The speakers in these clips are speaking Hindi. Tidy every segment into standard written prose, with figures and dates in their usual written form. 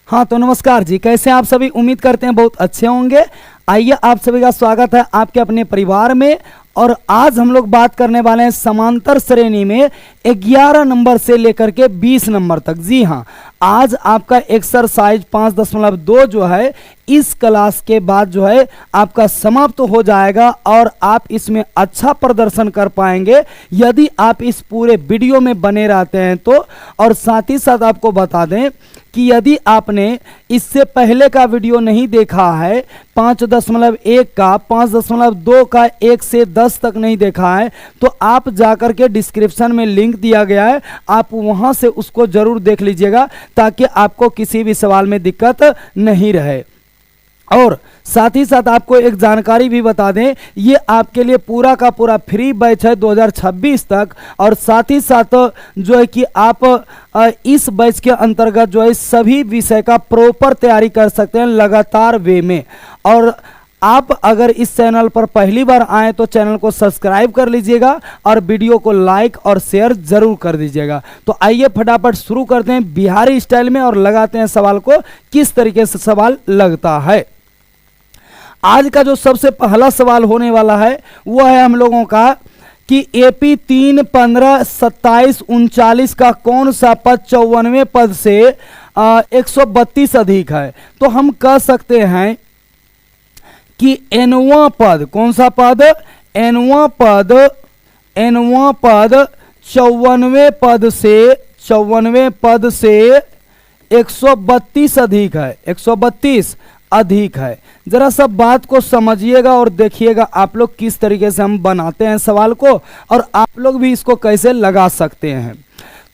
हाँ तो नमस्कार जी, कैसे हैं आप सभी। उम्मीद करते हैं बहुत अच्छे होंगे। आइए, आप सभी का स्वागत है आपके अपने परिवार में। और आज हम लोग बात करने वाले हैं समांतर श्रेणी में 11 नंबर से लेकर के 20 नंबर तक। जी हाँ, आज आपका एक्सरसाइज 5.2 जो है इस क्लास के बाद जो है आपका समाप्त हो जाएगा और आप इसमें अच्छा प्रदर्शन कर पाएंगे यदि आप इस पूरे वीडियो में बने रहते हैं तो। और साथ ही साथ आपको बता दें कि यदि आपने इससे पहले का वीडियो नहीं देखा है 5.1 का, 5.2 का, 1 से 10 तक नहीं देखा है तो आप जाकर के डिस्क्रिप्शन में लिंक दिया गया है, आप वहां से उसको जरूर देख लीजिएगा ताकि आपको किसी भी सवाल में दिक्कत नहीं रहे। और साथ ही साथ आपको एक जानकारी भी बता दें, ये आपके लिए पूरा का पूरा फ्री बैच है 2026 तक। और साथ ही साथ जो है कि आप इस बैच के अंतर्गत जो है सभी विषय का प्रॉपर तैयारी कर सकते हैं लगातार वे में। और आप अगर इस चैनल पर पहली बार आए तो चैनल को सब्सक्राइब कर लीजिएगा और वीडियो को लाइक और शेयर जरूर कर दीजिएगा। तो आइए फटाफट शुरू करते हैं बिहारी स्टाइल में और लगाते हैं सवाल को किस तरीके से सवाल लगता है। आज का जो सबसे पहला सवाल होने वाला है वो है हम लोगों का कि एपी 3, 15, 27, 39 का कौन सा पद 54वें पद से 132 अधिक है। तो हम कह सकते हैं कि एनवां पद, कौन सा पद, एनवां पद 54वें पद से 132 अधिक है, 132 अधिक है। जरा सब बात को समझिएगा और देखिएगा आप लोग किस तरीके से हम बनाते हैं सवाल को और आप लोग भी इसको कैसे लगा सकते हैं।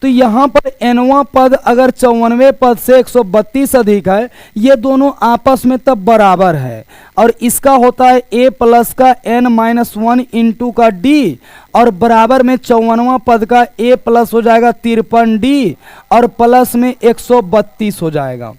तो यहाँ पर एनवां पद अगर 54वें पद से 132 अधिक है, ये दोनों आपस में तब बराबर है और इसका होता है a प्लस का n-1 इंटू का d और बराबर में 54वां पद का a प्लस हो जाएगा 53d और प्लस में 132 हो जाएगा।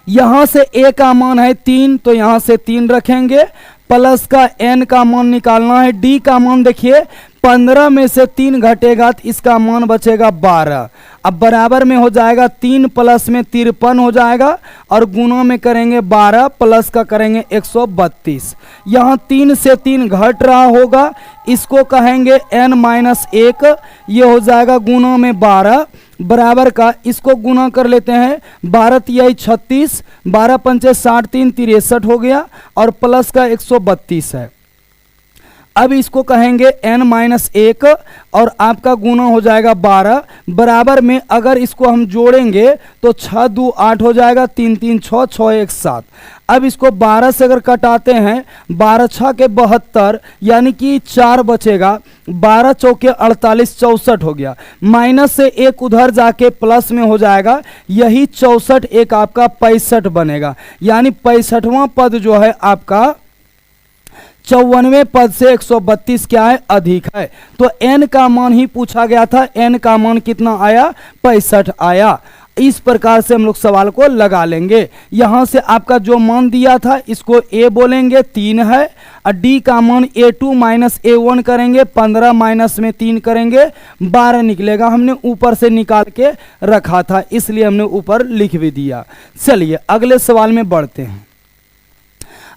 यहां से a का मान है 3 तो यहां से 3 रखेंगे, प्लस का n का मान निकालना है, d का मान देखिए 15 में से 3 घटेगा तो इसका मान बचेगा 12। अब बराबर में हो जाएगा 3 प्लस में 53 हो जाएगा और गुणा में करेंगे 12 प्लस का करेंगे 132। यहाँ 3 से 3 घट रहा होगा, इसको कहेंगे n-1, ये हो जाएगा गुणा में 12 बराबर का, इसको गुना कर लेते हैं 12 तिहाई 36, 12 पंचे 60, 3 63 हो गया और प्लस का 132 है। अब इसको कहेंगे n-1 और आपका गुना हो जाएगा 12 बराबर में अगर इसको हम जोड़ेंगे तो 6 2 8 हो जाएगा, 3 3 6 6 1 7। अब इसको 12 से अगर कटाते हैं 12 6 के 72 यानी कि 4 बचेगा, 12 चौके 48 64 हो गया, माइनस से 1 उधर जाके प्लस में हो जाएगा, यही 64 एक आपका 65 बनेगा। यानी 65वां पद जो है आपका 54वें पद से 132 क्या है, अधिक है। तो n का मान ही पूछा गया था, n का मान कितना आया, 65 आया। इस प्रकार से हम लोग सवाल को लगा लेंगे। यहां से आपका जो मान दिया था इसको a बोलेंगे 3 है और d का मान a2 माइनस a1 करेंगे, 15 माइनस में 3 करेंगे 12 निकलेगा। हमने ऊपर से निकाल के रखा था इसलिए हमने ऊपर लिख भी दिया। चलिए अगले सवाल में बढ़ते हैं।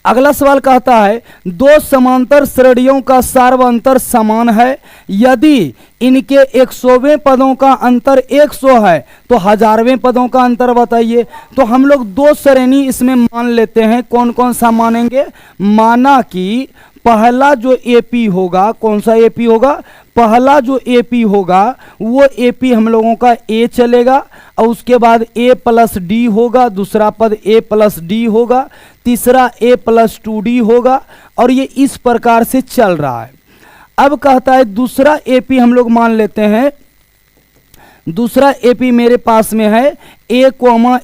अगला सवाल कहता है दो समांतर श्रेणियों का सार्वअंतर समान है, यदि इनके 100वें पदों का अंतर 100 है तो 1000वें पदों का अंतर बताइए। तो हम लोग दो श्रेणी इसमें मान लेते हैं, कौन कौन सा मानेंगे। माना कि पहला जो एपी होगा, कौन सा एपी होगा, पहला जो एपी होगा वो एपी हम लोगों का ए चलेगा और उसके बाद ए प्लस डी होगा, दूसरा पद ए प्लस डी होगा, तीसरा ए प्लस 2d होगा और ये इस प्रकार से चल रहा है। अब कहता है दूसरा एपी हम लोग मान लेते हैं, दूसरा एपी मेरे पास में है a,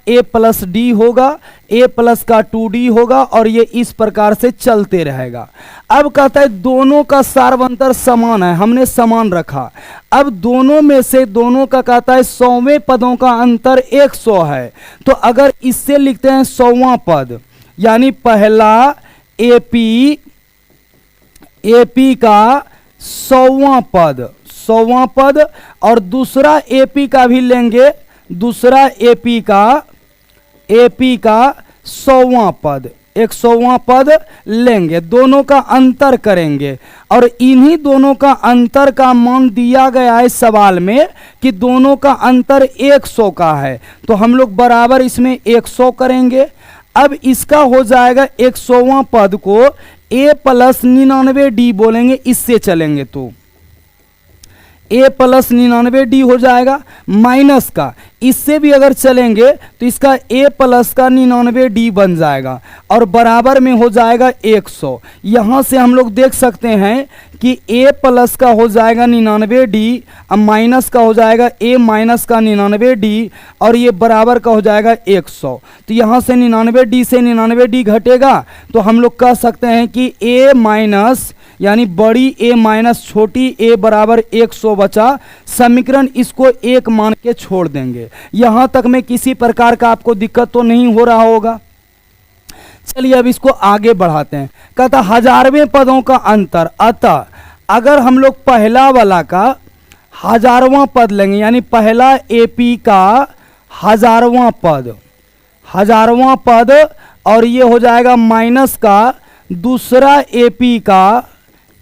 a प्लस डी होगा, a प्लस का 2d होगा और ये इस प्रकार से चलते रहेगा। अब कहता है दोनों का सार्वअंतर समान है, हमने समान रखा। अब दोनों में से दोनों का कहता है 100वें पदों का अंतर 100 है, तो अगर इससे लिखते हैं 100वां पद, यानी पहला एपी का 100वां पद, 100वां पद और दूसरा एपी का भी लेंगे, दूसरा एपी का एपी का 100वां पद, 100वां पद लेंगे, दोनों का अंतर करेंगे और इन्हीं दोनों का अंतर का मान दिया गया है सवाल में कि दोनों का अंतर 100 का है, तो हम लोग बराबर इसमें 100 करेंगे। अब इसका हो जाएगा 100वां पद को a प्लस 99d बोलेंगे, इससे चलेंगे तो a प्लस 99d हो जाएगा, माइनस का इससे भी अगर चलेंगे तो इसका a प्लस का 99d बन जाएगा और बराबर में हो जाएगा 100। यहाँ से हम लोग देख सकते हैं कि a प्लस का हो जाएगा 99d, अब माइनस का हो जाएगा a माइनस का 99d और ये बराबर का हो जाएगा 100। तो यहाँ से 99d से 99d घटेगा तो हम लोग कह सकते हैं कि a माइनस यानी बड़ी a माइनस छोटी a बराबर 100 बचा। समीकरण इसको 1 मान के छोड़ देंगे। यहां तक में किसी प्रकार का आपको दिक्कत तो नहीं हो रहा होगा। चलिए अब इसको आगे बढ़ाते हैं। कहता 1000वें पदों का अंतर, अतः अगर हम लोग पहला वाला का 1000वां पद लेंगे यानी पहला एपी का 1000वां पद, 1000वां पद और ये हो जाएगा माइनस का दूसरा एपी का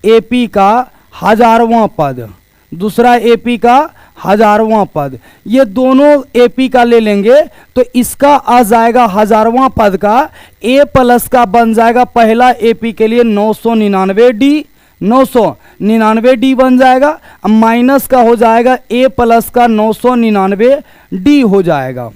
1000वां पद, दूसरा एपी का 1000वां पद, ये दोनों एपी का ले लेंगे तो इसका आ जाएगा 1000वां पद का a प्लस का बन जाएगा पहला एपी के लिए 999d, 999d बन जाएगा। माइनस का हो जाएगा a प्लस का 999d हो जाएगा।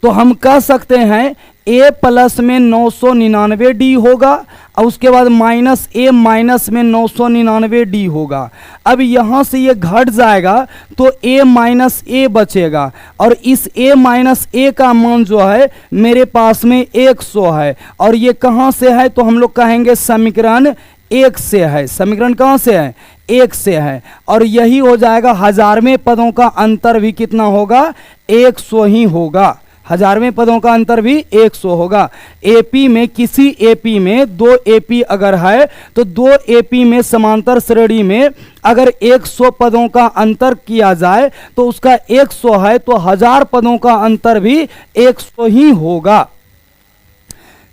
तो हम कह सकते हैं a प्लस में 999d होगा और उसके बाद माइनस a माइनस में 999d होगा। अब यहाँ से ये घट जाएगा तो a माइनस a बचेगा और इस a माइनस a का मान जो है मेरे पास में 100 है और ये कहाँ से है तो हम लोग कहेंगे समीकरण 1 से है। समीकरण कहाँ से है? 1 से है और यही हो जाएगा 1000वें पदों का अंतर भी कितना होगा? 100 ही होगा। 1000वें पदों का अंतर भी 100 होगा। एपी में किसी एपी में 2 एपी अगर है तो 2 एपी में समांतर श्रेणी में अगर 100 पदों का अंतर किया जाए तो उसका 100 है तो 1000 पदों का अंतर भी 100 ही होगा।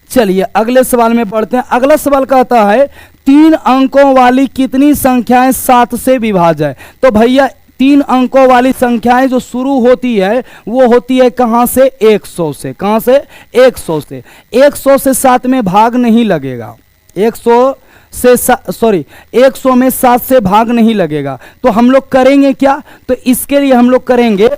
चलिए अगले सवाल में बढ़ते हैं। अगला सवाल कहता है 3 अंकों वाली कितनी संख्याएं 7 से विभाज्य है। तो भैया 3 अंकों वाली संख्याएं जो शुरू होती है वो होती है कहां से? 100 से। कहां से? 100 से। 100 से 7 में भाग नहीं लगेगा। 100 में 7 से भाग नहीं लगेगा। तो हम लोग करेंगे क्या? तो इसके लिए हम लोग करेंगे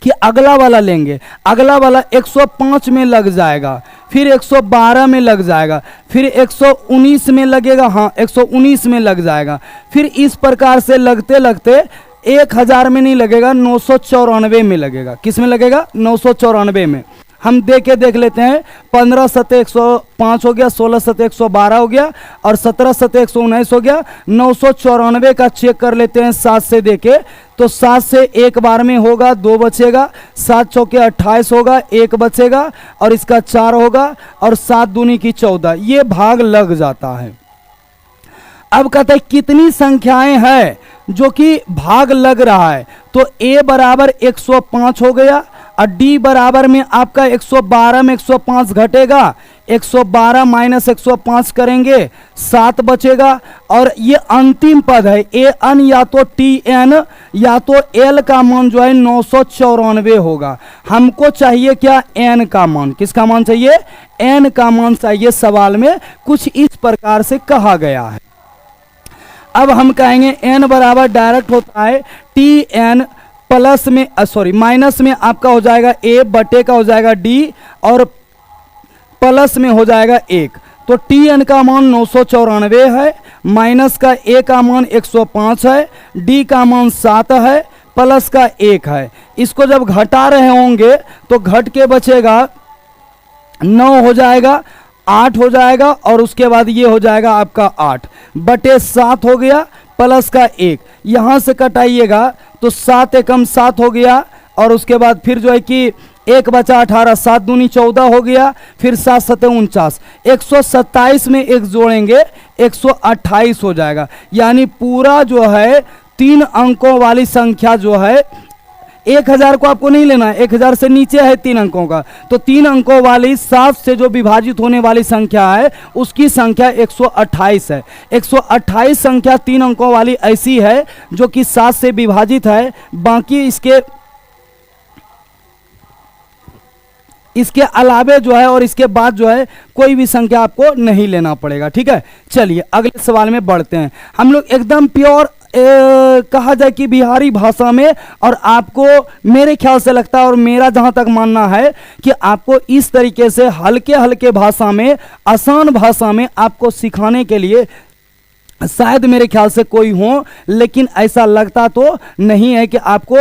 कि अगला वाला लेंगे। अगला वाला 105 में लग जाएगा, फिर 112 में लग जाएगा, फिर 119 में लगेगा, हाँ 119 में लग जाएगा, फिर इस प्रकार से लगते लगते 1000 में नहीं लगेगा, 994 में लगेगा। किस में लगेगा? 994 में। हम देख लेते हैं। 15 सते 105 हो गया, 16 सते 112 हो गया और 17 सते 119 हो गया। 994 का चेक कर लेते हैं 7 से देके। तो 7 से एक बार में होगा, 2 बचेगा, 7 चौके 28 होगा, 1 बचेगा और इसका 4 होगा और 7 दूनी की 14। ये भाग लग जाता है। अब कहते हैं कितनी संख्याएं हैं जो कि भाग लग रहा है। तो a बराबर 105 हो गया और d बराबर में आपका 112 में 105 घटेगा, 112 माइनस 105 करेंगे, 7 बचेगा और ये अंतिम पद है a n या तो t n या तो l का मान जो है 994 होगा। हमको चाहिए क्या? n का मान। किसका मान चाहिए? n का मान चाहिए। सवाल में कुछ इस प्रकार से कहा गया है। अब हम कहेंगे n बराबर डायरेक्ट होता है टी एन प्लस में माइनस में आपका हो जाएगा a बटे का हो जाएगा d और प्लस में हो जाएगा 1। तो टी एन का मान 994 है, माइनस का a का मान 105 है, d का मान 7 है, प्लस का 1 है। इसको जब घटा रहे होंगे तो घट के बचेगा 9 हो जाएगा, 8 हो जाएगा और उसके बाद ये हो जाएगा आपका 8 बटे 7 हो गया प्लस का 1। यहां से कटाइएगा तो 7 एकम 7 हो गया और उसके बाद फिर जो है कि 1 बचा 18, 7 दूनी 14 हो गया, फिर 7 सते 49, 127 में 1 जोड़ेंगे 128 हो जाएगा। यानी पूरा जो है 3 अंकों वाली संख्या जो है 1000 को आपको नहीं लेना है, 1000 से नीचे है 3 अंकों का, तो 3 अंकों वाली 7 से जो विभाजित होने वाली संख्या है उसकी संख्या 128 है। 128 संख्या 3 अंकों वाली ऐसी है जो कि 7 से विभाजित है। बाकी इसके अलावे जो है और इसके बाद जो है कोई भी संख्या आपको नहीं लेना पड़ेगा। ठीक है, चलिए अगले सवाल में बढ़ते हैं। हम लोग एकदम प्योर कहा जाए कि बिहारी भाषा में, और आपको मेरे ख्याल से लगता है और मेरा जहां तक मानना है कि आपको इस तरीके से हल्के हल्के भाषा में, आसान भाषा में आपको सिखाने के लिए शायद मेरे ख्याल से कोई हो, लेकिन ऐसा लगता तो नहीं है कि आपको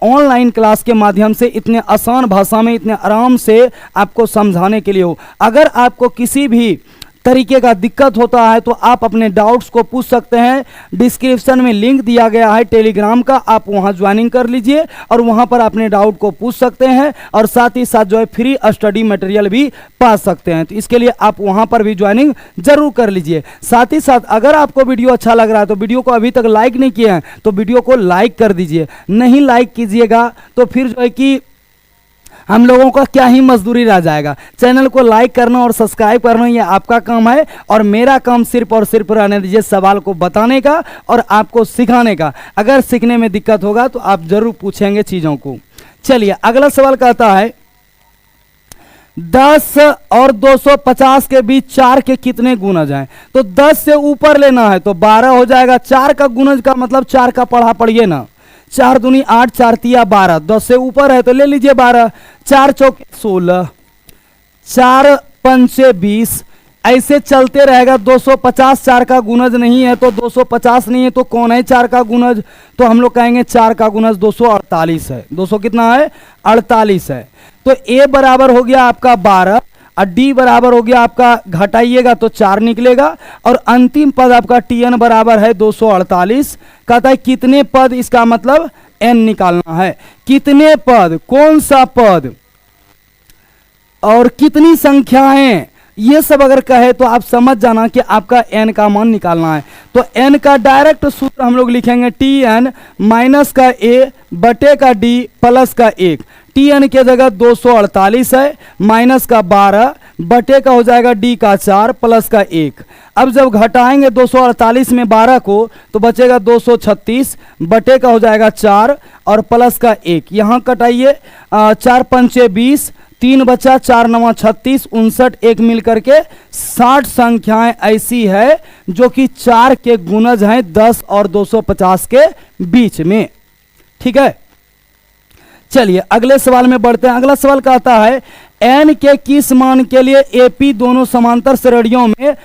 ऑनलाइन क्लास के माध्यम से इतने आसान भाषा में, इतने आराम से आपको समझाने के लिए हो। अगर आपको किसी भी तरीके का दिक्कत होता है तो आप अपने डाउट्स को पूछ सकते हैं। डिस्क्रिप्शन में लिंक दिया गया है टेलीग्राम का, आप वहां ज्वाइनिंग कर लीजिए और वहां पर अपने डाउट को पूछ सकते हैं और साथ ही साथ जो है फ्री स्टडी मटेरियल भी पा सकते हैं। तो इसके लिए आप वहां पर भी ज्वाइनिंग जरूर कर लीजिए। साथ ही साथ अगर आपको वीडियो अच्छा लग रहा है तो वीडियो को अभी तक लाइक नहीं किए हैं तो वीडियो को लाइक कर दीजिए। नहीं लाइक कीजिएगा तो फिर जो है कि हम लोगों का क्या ही मजदूरी रह जाएगा। चैनल को लाइक करना और सब्सक्राइब करना ये आपका काम है और मेरा काम सिर्फ और सिर्फ रहने दीजिए सवाल को बताने का और आपको सिखाने का। अगर सीखने में दिक्कत होगा तो आप जरूर पूछेंगे चीजों को। चलिए अगला सवाल कहता है 10 और 250 के बीच 4 के कितने गुणज हैं? तो 10 से ऊपर लेना है तो 12 हो जाएगा। 4 का गुणज का मतलब 4 का पढ़ा पढ़िए ना, 4 दूनी 8, 4 तिया 12, 10 से ऊपर है तो ले लीजिए 12, 4 चौके 16, 4 पंचे 20, ऐसे चलते रहेगा। 250 4 का गुणज नहीं है तो 250 नहीं है तो कौन है 4 का गुणज? तो हम लोग कहेंगे 4 का गुणज 248 है। 200 कितना है? 48 है। तो ए बराबर हो गया आपका 12 और डी बराबर हो गया आपका, घटाइएगा तो 4 निकलेगा और अंतिम पद आपका टी एन बराबर है 248। कहता है कितने पद, इसका मतलब एन निकालना है। कितने पद, कौन सा पद और कितनी संख्याएं, ये सब अगर कहे तो आप समझ जाना कि आपका एन का मान निकालना है। तो एन का डायरेक्ट सूत्र हम लोग लिखेंगे टी एन माइनस का ए बटे का डी प्लस का 1। टी एन के जगह 248 है, माइनस का 12 बटे का हो जाएगा डी का 4 प्लस का 1। अब जब घटाएंगे 248 में 12 को तो बचेगा 236 बटे का हो जाएगा 4 और प्लस का 1। यहाँ कटाइए, 4 पंचे 20, 3 बचा, 4 9 36, 59, 1 मिल करके 60 संख्याएं ऐसी है जो कि 4 के गुणज हैं 10 और 250 के बीच में। ठीक है, चलिए अगले सवाल में बढ़ते हैं। अगला सवाल कहता है एन के किस मान के लिए एपी दोनों समांतर श्रेणियों में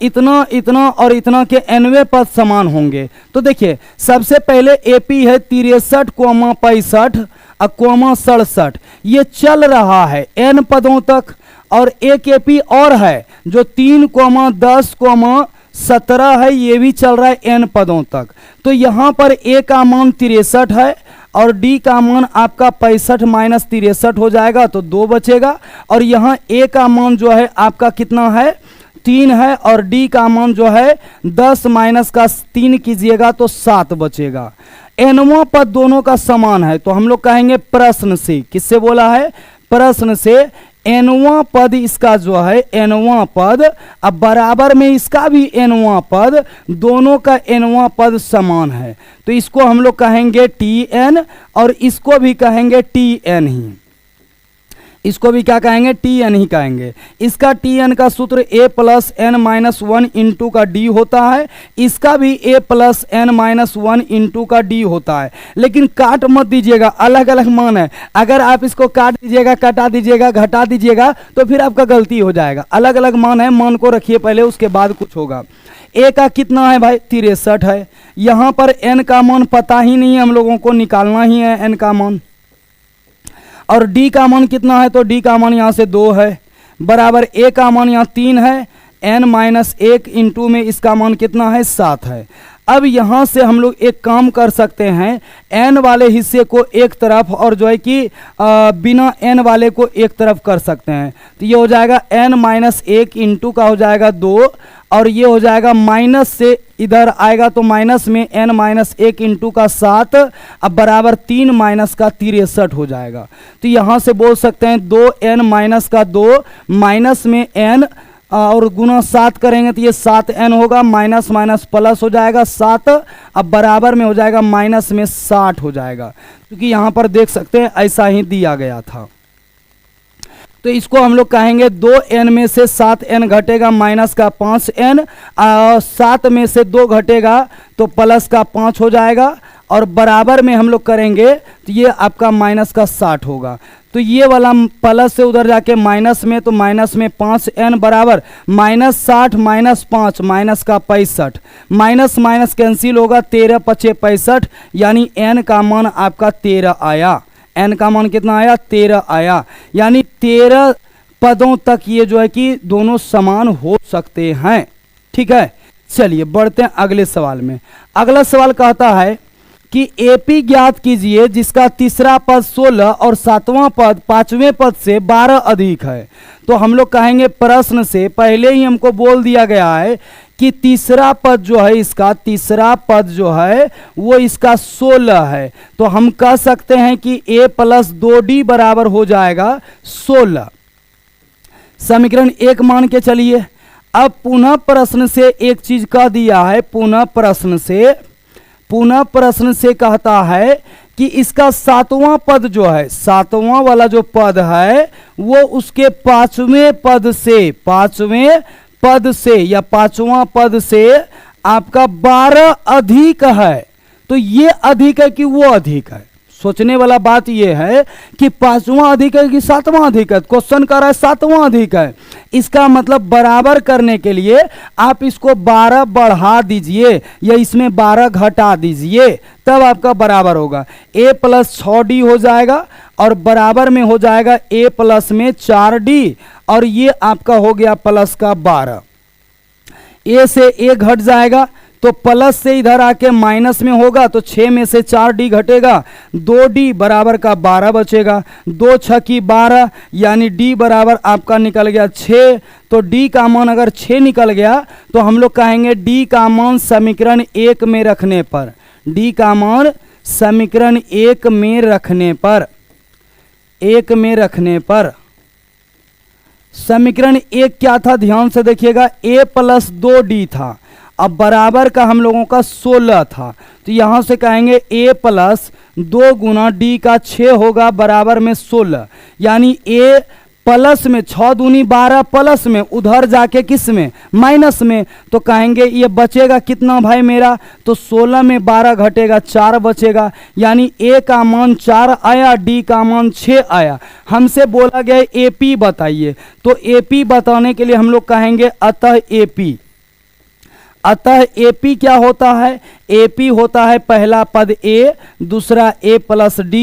इतना इतना और इतना के एनवे पद समान होंगे? तो देखिए सबसे पहले एपी है 63,65 और 67, ये चल रहा है एन पदों तक, और एक एपी और है जो 3,10, 17 है, ये भी चल रहा है एन पदों तक। तो यहां पर ए का मान 63 है और डी का मान आपका 65 माइनस 63 हो जाएगा तो 2 बचेगा, और यहाँ ए का मान जो है आपका कितना है? 3 है, और डी का मान जो है 10 माइनस का 3 कीजिएगा तो 7 बचेगा। एनवा पद दोनों का समान है तो हम लोग कहेंगे प्रश्न से, किससे बोला है? प्रश्न से। एनवा पद इसका जो है एनवा पद, अब बराबर में इसका भी एनवा पद, दोनों का एनवा पद समान है तो इसको हम लोग कहेंगे टी एन और इसको भी कहेंगे टी एन ही। इसको भी क्या कहेंगे? टी एन ही कहेंगे। इसका टी एन का सूत्र ए प्लस एन माइनस 1 इंटू का डी होता है, इसका भी ए प्लस एन माइनस 1 इंटू का डी होता है। लेकिन काट मत दीजिएगा, अलग अलग मान है। अगर आप इसको काट दीजिएगा, कटा दीजिएगा, घटा दीजिएगा तो फिर आपका गलती हो जाएगा। अलग अलग मान है, मान को रखिए पहले, उसके बाद कुछ होगा। ए का कितना है भाई? 63 है। यहाँ पर एन का मान पता ही नहीं है, हम लोगों को निकालना ही है एन का मान। और डी का मान कितना है? तो डी का मान यहाँ से 2 है, बराबर ए का मान यहाँ 3 है, एन माइनस 1 इंटू में इसका मान कितना है? 7 है। अब यहाँ से हम लोग एक काम कर सकते हैं, n वाले हिस्से को एक तरफ और जो है कि बिना n वाले को एक तरफ कर सकते हैं। तो ये हो जाएगा n-1 इंटू का हो जाएगा 2 और ये हो जाएगा माइनस से इधर आएगा तो माइनस में n-1 इंटू का 7 अब बराबर 3 माइनस का 63 हो जाएगा। तो यहाँ से बोल सकते हैं 2n माइनस का 2 माइनस में n और गुना 7 करेंगे तो ये 7n होगा, माइनस माइनस प्लस हो जाएगा 7 अब बराबर में हो जाएगा माइनस में 60 हो जाएगा, क्योंकि यहाँ पर देख सकते हैं ऐसा ही दिया गया था। तो इसको हम लोग कहेंगे 2n में से 7n घटेगा माइनस का 5n, 7 में से 2 घटेगा तो प्लस का 5 हो जाएगा और बराबर में हम लोग करेंगे तो ये आपका माइनस का 60 होगा। तो ये वाला प्लस से उधर जाके माइनस में, तो माइनस में 5n बराबर माइनस 60 माइनस 5 माइनस का 65, माइनस माइनस कैंसिल होगा 13 पचे 65 यानी n का मान आपका 13 आया। n का मान कितना आया? 13 आया। यानी 13 पदों तक ये जो है कि दोनों समान हो सकते हैं। ठीक है, चलिए बढ़ते हैं अगले सवाल में। अगला सवाल कहता है कि AP ज्ञात कीजिए जिसका तीसरा पद 16 और सातवां पद पांचवें पद से 12 अधिक है। तो हम लोग कहेंगे प्रश्न से पहले ही हमको बोल दिया गया है कि तीसरा पद जो है, इसका तीसरा पद जो है वो इसका 16 है। तो हम कह सकते हैं कि a प्लस 2d बराबर हो जाएगा 16। समीकरण 1 मान के चलिए। अब पुनः प्रश्न से एक चीज कह दिया है, पुनः प्रश्न से कहता है कि इसका सातवां पद जो है, सातवां वाला जो पद है वो उसके पांचवें पद से या पांचवां पद से आपका 12 अधिक है। तो ये अधिक है कि वो अधिक है? सोचने वाला बात ये है कि पांचवां अधिक है कि सातवां अधिक है। क्वेश्चन कर रहा है सातवां अधिक है। इसका मतलब बराबर करने के लिए आप इसको 12 बढ़ा दीजिए या इसमें 12 घटा दीजिए, तब आपका बराबर होगा। a प्लस 6d हो जाएगा और बराबर में हो जाएगा a प्लस में 4d और ये आपका हो गया प्लस का 12। a से a घट जाएगा तो प्लस से इधर आके माइनस में होगा तो 6 में से 4d घटेगा, 2d बराबर का 12 बचेगा। 2 छकी 12 यानी d बराबर आपका निकल गया 6। तो d का मान अगर 6 निकल गया तो हम लोग कहेंगे d का मान समीकरण 1 में रखने पर, d का मान समीकरण 1 में रखने पर समीकरण 1 क्या था? ध्यान से देखिएगा, a प्लस 2d था, अब बराबर का हम लोगों का 16 था। तो यहां से कहेंगे a प्लस 2 गुना d का 6 होगा बराबर में 16, यानी a प्लस में 6 दूनी 12 प्लस में उधर जाके किस में? माइनस में। तो कहेंगे ये बचेगा कितना भाई मेरा? तो 16 में 12 घटेगा 4 बचेगा, यानी a का मान 4 आया, d का मान 6 आया। हमसे बोला गया AP बताइए, तो AP बताने के लिए हम लोग कहेंगे अतः AP क्या होता है? AP होता है पहला पद a, दूसरा a प्लस d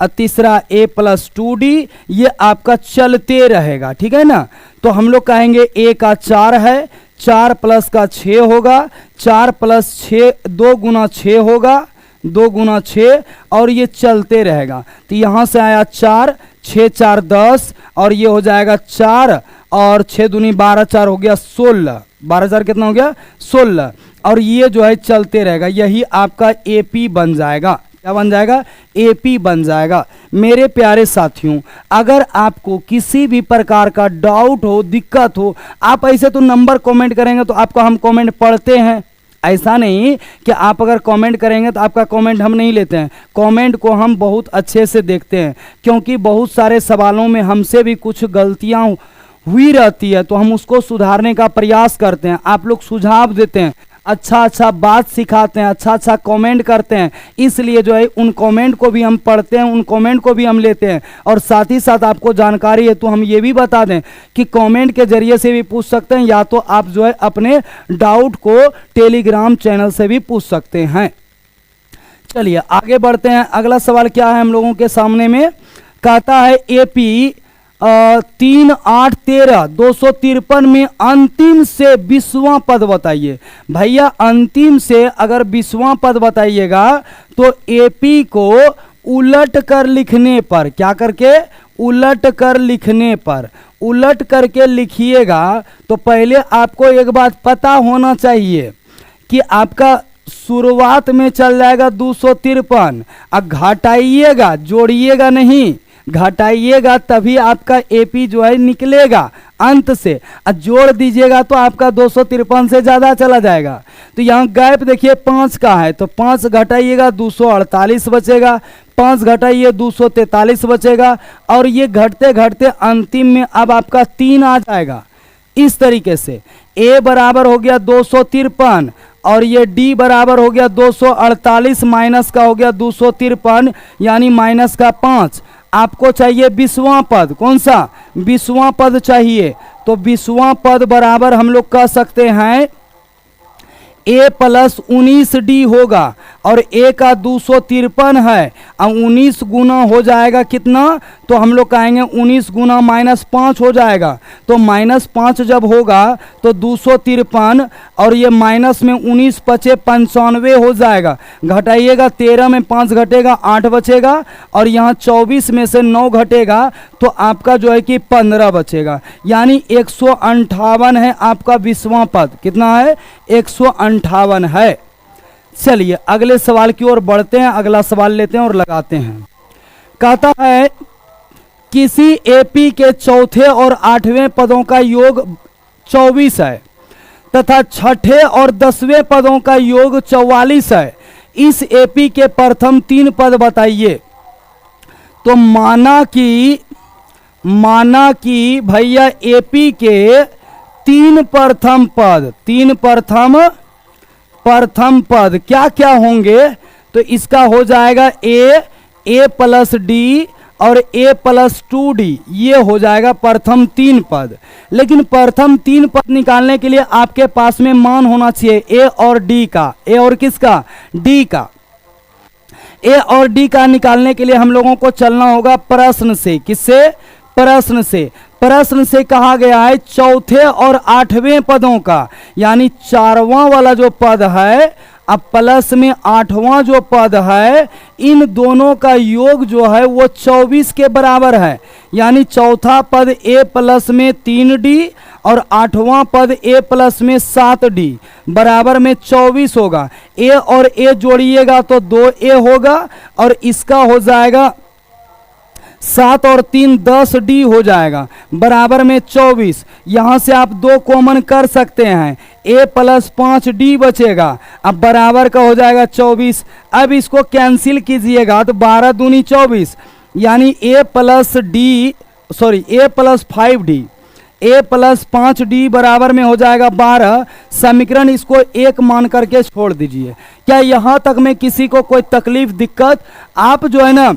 और तीसरा a प्लस 2d। ये आपका चलते रहेगा, ठीक है ना। तो हम लोग कहेंगे a का 4 है, 4 प्लस का 6 होगा, 4 प्लस 6 2 गुना 6 होगा, 2 गुना 6 और ये चलते रहेगा। तो यहाँ से आया 4, 6 4 10 और ये हो जाएगा 4 और 6 दूनी 12, 4 हो गया 16, 12 4 कितना हो गया? 16। और ये जो है चलते रहेगा, यही आपका AP बन जाएगा। क्या बन जाएगा? AP बन जाएगा। मेरे प्यारे साथियों, अगर आपको किसी भी प्रकार का डाउट हो, दिक्कत हो, आप ऐसे तो नंबर कमेंट करेंगे तो आपका हम कमेंट पढ़ते हैं। ऐसा नहीं कि आप अगर कमेंट करेंगे तो आपका कमेंट हम नहीं लेते हैं। कमेंट को हम बहुत अच्छे से देखते हैं, क्योंकि बहुत सारे सवालों में हमसे भी कुछ गलतियां हुई रहती है, तो हम उसको सुधारने का प्रयास करते हैं। आप लोग सुझाव देते हैं, अच्छा बात सिखाते हैं, अच्छा कमेंट करते हैं, इसलिए जो है उन कमेंट को भी हम पढ़ते हैं, उन कमेंट को भी हम लेते हैं। और साथ ही साथ आपको जानकारी है तो हम ये भी बता दें कि कमेंट के जरिए से भी पूछ सकते हैं, या तो आप जो है अपने डाउट को टेलीग्राम चैनल से भी पूछ सकते हैं। चलिए आगे बढ़ते हैं। अगला सवाल क्या है हम लोगों के सामने में? कहता है AP 3 8 13 253 में अंतिम से 20वां पद बताइए। भैया अंतिम से अगर 20वां पद बताइएगा तो एपी को उलट कर लिखने पर, क्या करके, उलट कर लिखने पर, उलट करके लिखिएगा तो पहले आपको एक बात पता होना चाहिए कि आपका शुरुआत में चल जाएगा 253, अब घटाइएगा, जोड़िएगा नहीं, घटाइएगा तभी आपका एपी जो है निकलेगा अंत से, और जोड़ दीजिएगा तो आपका 253 से ज्यादा चला जाएगा। तो यहाँ गैप देखिए 5 का है, तो 5 घटाइएगा 248 बचेगा, 5 घटाइए 243 बचेगा, और ये घटते घटते अंतिम में अब आपका 3 आ जाएगा। इस तरीके से ए बराबर हो गया 253 और ये डी बराबर हो गया 248 माइनस का हो गया 253 यानी माइनस का 5। आपको चाहिए 20वां पद, कौन सा 20वां पद चाहिए, तो 20वां पद बराबर हम लोग कह सकते हैं ए प्लस 19 डी होगा, और ए का 253 है, अब 19 गुना हो जाएगा कितना, तो हम लोग कहेंगे 19 गुना -5 हो जाएगा, तो -5 जब होगा तो 253 और ये माइनस में 19 पचे 95 हो जाएगा। घटाइएगा 13 में 5 घटेगा 8 बचेगा, और यहाँ 24 में से 9 घटेगा तो आपका जो है कि 15 बचेगा, यानी 158 है आपका 20वां पद। कितना है, 158 है। चलिए अगले सवाल की ओर बढ़ते हैं, अगला सवाल लेते हैं और लगाते हैं। कहता है किसी एपी के चौथे और 8वें पदों का योग 24 है तथा छठे और 10वें पदों का योग 44 है, इस एपी के प्रथम 3 पद बताइए। तो माना कि भैया एपी के 3 प्रथम पद क्या क्या होंगे, तो इसका हो जाएगा ए प्लस डी और ए प्लस 2d, ये हो जाएगा प्रथम 3 पद। लेकिन प्रथम 3 पद निकालने के लिए आपके पास में मान होना चाहिए ए और डी का, ए और किसका, डी का। ए और डी का निकालने के लिए हम लोगों को चलना होगा प्रश्न से। किससे, प्रश्न से। प्रश्न से कहा गया है चौथे और 8वें पदों का, यानी 4वां वाला जो पद है अब प्लस में 8वां जो पद है, इन दोनों का योग जो है वो 24 के बराबर है, यानी चौथा पद ए प्लस में 3d और 8वां पद ए प्लस में 7d बराबर में 24 होगा। ए और ए जोड़िएगा तो 2a होगा, और इसका हो जाएगा 7 और 3 10d हो जाएगा बराबर में 24। यहां से आप 2 कॉमन कर सकते हैं, a प्लस 5d बचेगा, अब बराबर का हो जाएगा 24। अब इसको कैंसिल कीजिएगा तो 12 दूनी 24, यानी a plus 5d, a plus 5d बराबर में हो जाएगा 12। समीकरण इसको 1 मान करके छोड़ दीजिए। क्या यहां तक में किसी को कोई तकलीफ दिक्कत, आप जो है ना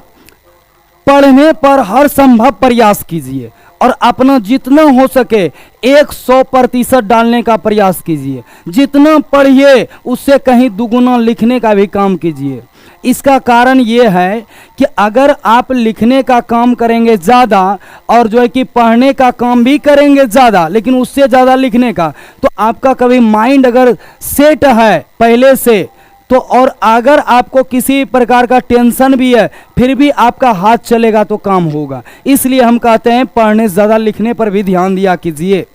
पढ़ने पर हर संभव प्रयास कीजिए और अपना जितना हो सके 100% डालने का प्रयास कीजिए। जितना पढ़िए उससे कहीं दुगुना लिखने का भी काम कीजिए। इसका कारण ये है कि अगर आप लिखने का काम करेंगे ज़्यादा और जो है कि पढ़ने का काम भी करेंगे ज़्यादा, लेकिन उससे ज़्यादा लिखने का, तो आपका कभी माइंड अगर सेट है पहले से तो, और अगर आपको किसी प्रकार का टेंशन भी है फिर भी आपका हाथ चलेगा तो काम होगा। इसलिए हम कहते हैं पढ़ने ज़्यादा लिखने पर भी ध्यान दिया कीजिए।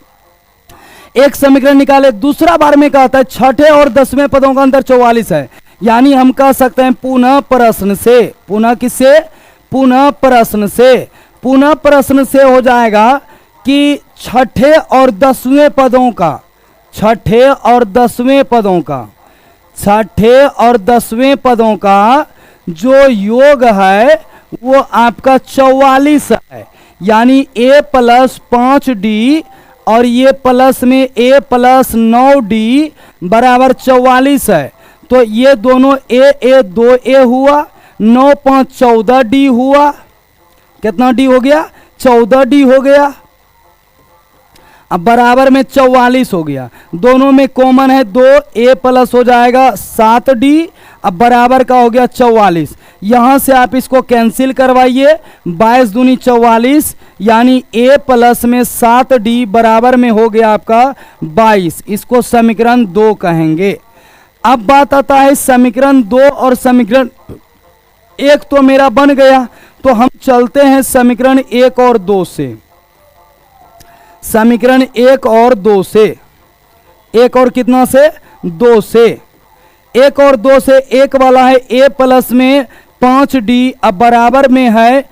एक समीकरण निकाले। दूसरा बार में कहता है छठे और 10वें पदों का अंतर 44 है, यानी हम कह सकते हैं पुनः प्रश्न से, पुनः किससे, पुनः प्रश्न से, पुनः प्रश्न से हो जाएगा कि छठे और 10वें पदों का, छठे और 10वें पदों का, छठे और 10वें पदों का जो योग है वो आपका 44 है, यानी a प्लस 5d और ये प्लस में a प्लस 9d बराबर 44 है। तो ये दोनों a 2a हुआ, 9 5 14d हुआ। कितना d हो गया, 14d हो गया, अब बराबर में 44 हो गया। दोनों में कॉमन है 2, a प्लस हो जाएगा 7d अब बराबर का हो गया 44। यहाँ से आप इसको कैंसिल करवाइए, 22 दूनी 44, यानी a प्लस में 7d बराबर में हो गया आपका 22। इसको समीकरण 2 कहेंगे। अब बात आता है समीकरण 2 और समीकरण 1 तो मेरा बन गया, तो हम चलते हैं समीकरण 1 और 2 से। समीकरण 1 और 2 से, 1 और कितना से 2 से, 1 और 2 से एक वाला है a प्लस में 5d अब बराबर में है,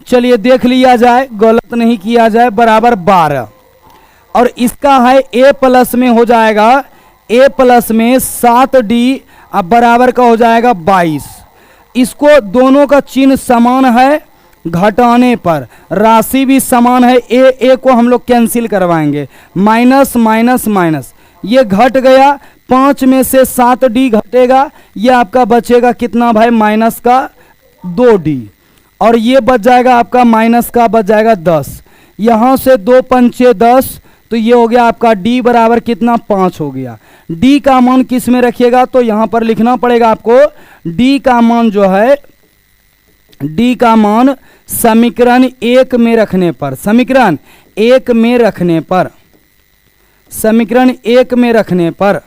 चलिए देख लिया जाए, गलत नहीं किया जाए, बराबर 12। और इसका है a प्लस में हो जाएगा a प्लस में 7d अब बराबर का हो जाएगा 22। इसको दोनों का चिन्ह समान है, घटाने पर राशि भी समान है, ए को हम लोग कैंसिल करवाएंगे, माइनस माइनस माइनस, ये घट गया, 5 में से 7d घटेगा, ये आपका बचेगा कितना भाई माइनस का 2d, और ये बच जाएगा आपका माइनस का बच जाएगा 10। यहाँ से 2 पंचे 10, तो ये हो गया आपका d बराबर कितना 5 हो गया। d का मान किस में रखिएगा, तो यहाँ पर लिखना पड़ेगा आपको d का मान जो है, d का मान समीकरण 1 में रखने पर, समीकरण 1 में रखने पर, समीकरण 1 में रखने पर,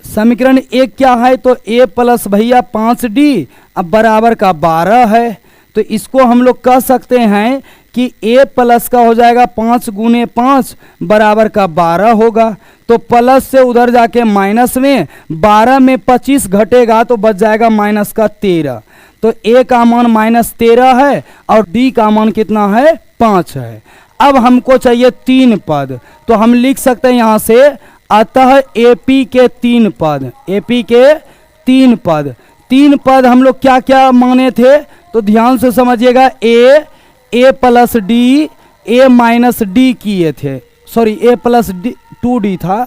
समीकरण 1 क्या है, तो a प्लस भैया 5d अब बराबर का 12 है। तो इसको हम लोग कह सकते हैं कि a प्लस का हो जाएगा 5 गुने 5 बराबर का 12 होगा। तो प्लस से उधर जाके माइनस में 12 में 25 घटेगा तो बच जाएगा माइनस का 13। तो a का मान माइनस 13 है और d का मान कितना है 5 है। अब हमको चाहिए 3 पद, तो हम लिख सकते हैं यहाँ से, अतः AP के 3 पद, AP के 3 पद, 3 पद हम लोग क्या क्या माने थे, तो ध्यान से समझिएगा, a plus d, a minus d किए थे, सॉरी a प्लस 2d था,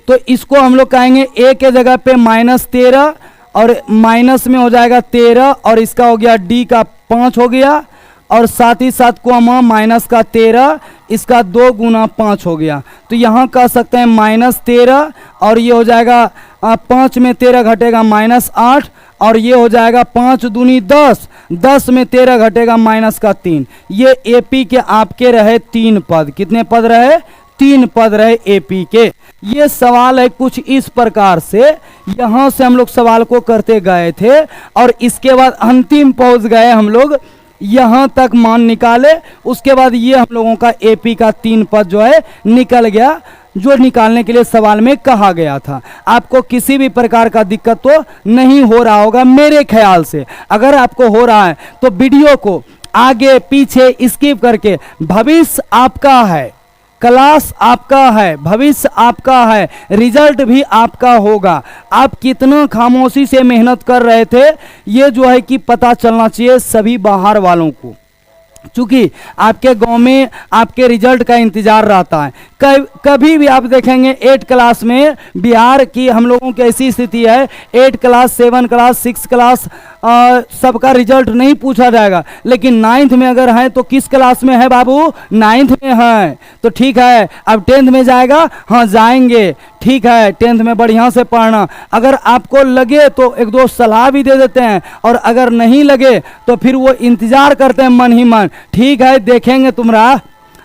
तो इसको हम लोग कहेंगे a के जगह पे माइनस 13 और माइनस में हो जाएगा 13 और इसका हो गया d का 5 हो गया और साथ ही साथ कोमा माइनस का 13, इसका 2 गुना 5 हो गया। तो यहाँ कह सकते हैं माइनस 13 और ये हो जाएगा 5 में 13 घटेगा माइनस 8 और ये हो जाएगा 5 दूनी 10, 10 में 13 घटेगा माइनस का 3। ये AP के आपके रहे 3 पद, कितने पद रहे 3 पद रहे AP के। ये सवाल है कुछ इस प्रकार से, यहाँ से हम लोग सवाल को करते गए थे और इसके बाद अंतिम पहुंच गए हम लोग, यहाँ तक मान निकाले, उसके बाद ये हम लोगों का AP का 3 पद जो है निकल गया, जो निकालने के लिए सवाल में कहा गया था। आपको किसी भी प्रकार का दिक्कत तो नहीं हो रहा होगा मेरे ख्याल से। अगर आपको हो रहा है तो वीडियो को आगे पीछे स्किप करके, भविष्य आपका है, क्लास आपका है, भविष्य आपका है, रिजल्ट भी आपका होगा। आप कितना खामोशी से मेहनत कर रहे थे ये जो है कि पता चलना चाहिए सभी बाहर वालों को, चूंकि आपके गांव में आपके रिजल्ट का इंतजार रहता है। कभी भी आप देखेंगे 8 क्लास में बिहार की हम लोगों की ऐसी स्थिति है, 8 क्लास 7 क्लास 6 क्लास सबका रिजल्ट नहीं पूछा जाएगा, लेकिन 9th में अगर है तो किस क्लास में है बाबू, 9th में है, तो ठीक है। अब 10th में जाएगा, हाँ जाएंगे, ठीक है, 10th में बढ़िया से पढ़ना। अगर आपको लगे तो एक दो सलाह भी दे देते हैं और अगर नहीं लगे तो फिर वो इंतजार करते हैं मन ही मन, ठीक है देखेंगे तुम्हारा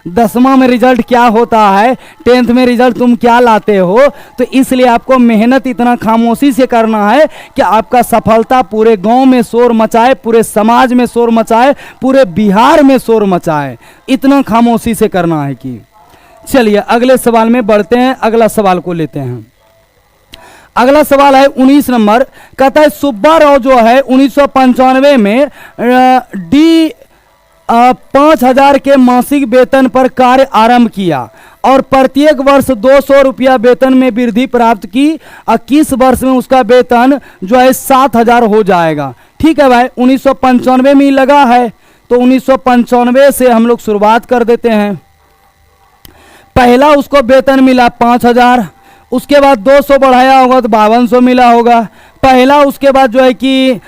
10वां में रिजल्ट क्या होता है, 10th में रिजल्ट तुम क्या लाते हो। तो इसलिए आपको मेहनत इतना खामोशी से करना है कि आपका सफलता पूरे गांव में शोर मचाए, पूरे समाज में शोर मचाए, पूरे बिहार में शोर मचाए, इतना खामोशी से करना है कि। चलिए अगले सवाल में बढ़ते हैं, अगला सवाल को लेते हैं। अगला सवाल है 19 नंबर, कहता है सुब्बा राव जो है 1995 में डी 5000 के मासिक वेतन पर कार्य आरंभ किया और प्रत्येक वर्ष 200 रुपया वेतन में वृद्धि प्राप्त की। 21 वर्ष में उसका वेतन जो है 7000 हो जाएगा। ठीक है भाई, 1995 में ही लगा है तो 1995 से हम लोग शुरुआत कर देते हैं। पहला उसको वेतन मिला 5000, उसके बाद 200 बढ़ाया होगा तो 5200 मिला होगा पहला, उसके बाद जो है कि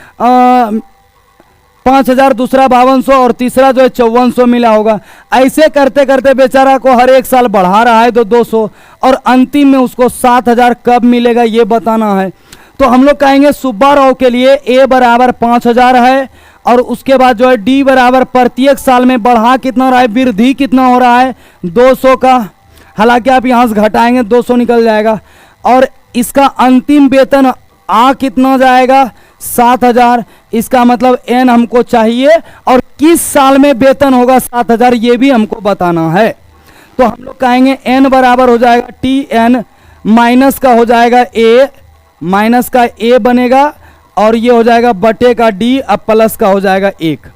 5000, दूसरा 5200 और तीसरा जो है 5400 मिला होगा। ऐसे करते करते बेचारा को हर एक साल बढ़ा रहा है तो 200 और अंतिम में उसको 7000 कब मिलेगा ये बताना है। तो हम लोग कहेंगे सुब्बा राव के लिए ए बराबर 5000 है, और उसके बाद जो है डी बराबर प्रत्येक साल में बढ़ा कितना हो रहा है, वृद्धि कितना हो रहा है 200 का। हालांकि आप यहाँ से घटाएंगे 200 निकल जाएगा, और इसका अंतिम वेतन आ कितना जाएगा 7000। इसका मतलब एन हमको चाहिए, और किस साल में वेतन होगा 7000 ये भी हमको बताना है। तो हम लोग कहेंगे एन बराबर हो जाएगा टी एन, माइनस का हो जाएगा ए, माइनस का ए बनेगा, और ये हो जाएगा बटे का डी, अब प्लस का हो जाएगा 1।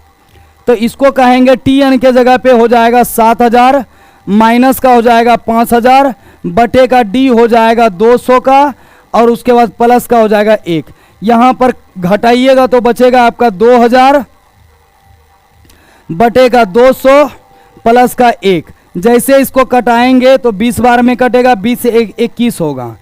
तो इसको कहेंगे टी एन के जगह पे हो जाएगा 7000, माइनस का हो जाएगा 5000, बटे का डी हो जाएगा 200 का, और उसके बाद प्लस का हो जाएगा 1। यहाँ पर घटाइएगा तो बचेगा आपका 2000 बटे का 200 प्लस का 1। जैसे इसको कटाएंगे तो 20 बार में कटेगा, 20 से 21 होगा।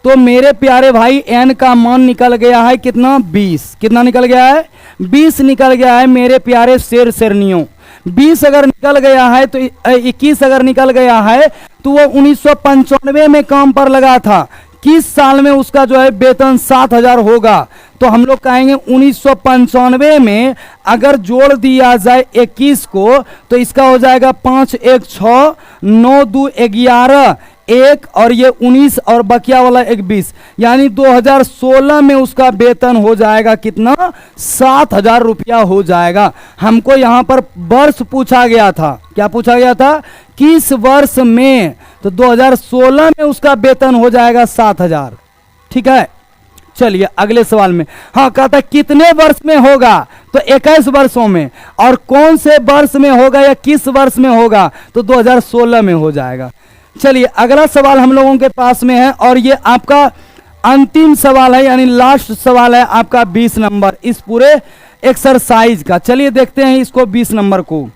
तो मेरे प्यारे भाई एन का मान निकल गया है कितना 20। कितना निकल गया है 20 निकल गया है मेरे प्यारे शेरनियों। 20 अगर निकल गया है तो 21 अगर निकल गया है तो वो 1995 में काम पर लगा था। किस साल में उसका जो है वेतन 7000 होगा, तो हम लोग कहेंगे 1995 में अगर जोड़ दिया जाए 21 को तो इसका हो जाएगा 5 1 6 9 2 11 1, और ये 19 और बकिया वाला 21, यानी 2016 में उसका वेतन हो जाएगा कितना 7000 रुपया हो जाएगा। हमको यहाँ पर वर्ष पूछा गया था, क्या पूछा गया था किस वर्ष में, तो 2016 में उसका वेतन हो जाएगा 7000। ठीक है, चलिए अगले सवाल में। हाँ, कहता है कितने वर्ष में होगा, तो 21 वर्षों में, और कौन से वर्ष में होगा या किस वर्ष में होगा, तो 2016 में हो जाएगा। चलिए अगला सवाल हम लोगों के पास में है, और ये आपका अंतिम सवाल है, यानी लास्ट सवाल है आपका 20 नंबर इस पूरे एक्सरसाइज का। चलिए देखते हैं इसको 20 नंबर को।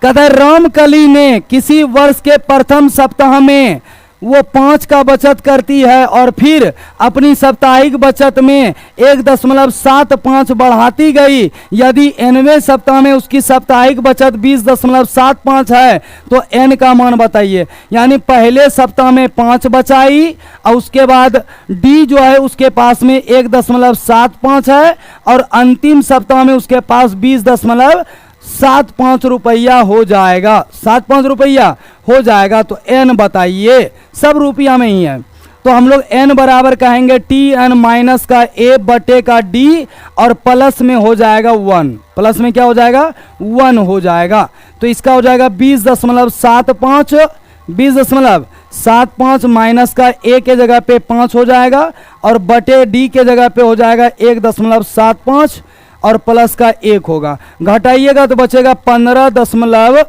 कहता है रामकली ने किसी वर्ष के प्रथम सप्ताह में वो 5 का बचत करती है, और फिर अपनी साप्ताहिक बचत में 1.75 बढ़ाती गई। यदि nवें सप्ताह में उसकी साप्ताहिक बचत 20.75 है तो n का मान बताइए। यानी पहले सप्ताह में 5 बचाई, और उसके बाद d जो है उसके पास में 1.75 है, और अंतिम सप्ताह में उसके पास 20.75 रुपया हो जाएगा। 75 रुपया हो जाएगा, तो n बताइए, सब रुपया में ही है। तो हम लोग n बराबर कहेंगे टी एन माइनस का a बटे का d, और प्लस में हो जाएगा 1। प्लस में क्या हो जाएगा 1 हो जाएगा। तो इसका हो जाएगा 20.75, 20.75 माइनस का a के जगह पे 5 हो जाएगा, और बटे d के जगह पे हो जाएगा 1.75, और प्लस का 1 होगा। घटाइएगा तो बचेगा 15 दशमलव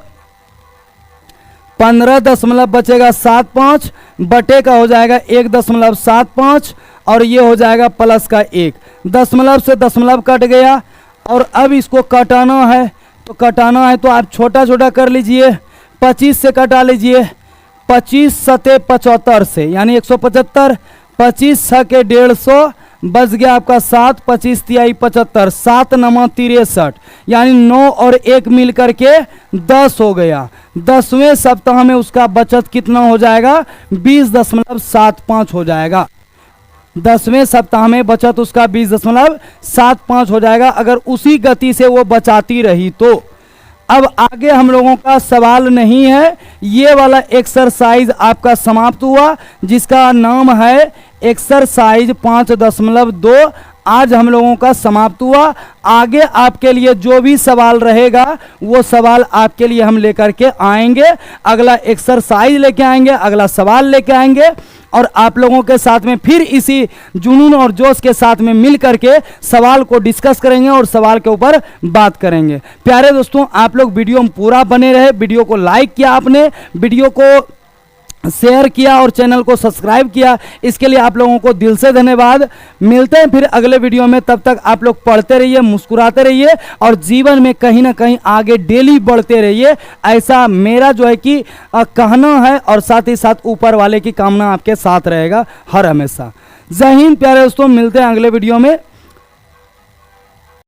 बचेगा 75, बटे का हो जाएगा 1.75, और ये हो जाएगा प्लस का 1। दशमलव से दशमलव कट गया, और अब इसको कटाना है, तो कटाना है तो आप छोटा छोटा कर लीजिए। 25 से कटा लीजिए, 25 सते 75 से, यानी 175, 25 छके 150, बच गया आपका 7, 25 तिहाई 75, 7 9 63, यानी 9 और 1 मिल करके 10 हो गया। 10वें सप्ताह में उसका बचत कितना हो जाएगा 20.75 हो जाएगा। 10वें सप्ताह में बचत उसका 20.75 हो जाएगा, अगर उसी गति से वो बचाती रही तो। अब आगे हम लोगों का सवाल नहीं है, ये वाला एक्सरसाइज आपका समाप्त हुआ, जिसका नाम है एक्सरसाइज 5.2। आज हम लोगों का समाप्त हुआ। आगे आपके लिए जो भी सवाल रहेगा वो सवाल आपके लिए हम लेकर के आएंगे, अगला एक्सरसाइज लेके आएंगे, अगला सवाल लेके आएंगे, और आप लोगों के साथ में फिर इसी जुनून और जोश के साथ में मिल करके सवाल को डिस्कस करेंगे और सवाल के ऊपर बात करेंगे। प्यारे दोस्तों, आप लोग वीडियो में पूरा बने रहे। वीडियो को लाइक किया आपने, वीडियो को शेयर किया और चैनल को सब्सक्राइब किया, इसके लिए आप लोगों को दिल से धन्यवाद। मिलते हैं फिर अगले वीडियो में, तब तक आप लोग पढ़ते रहिए, मुस्कुराते रहिए, और जीवन में कहीं ना कहीं आगे डेली बढ़ते रहिए। ऐसा मेरा जो है कि कहना है, और साथ ही साथ ऊपर वाले की कामना आपके साथ रहेगा हर हमेशा। जय हिंद प्यारे दोस्तों, मिलते हैं अगले वीडियो में।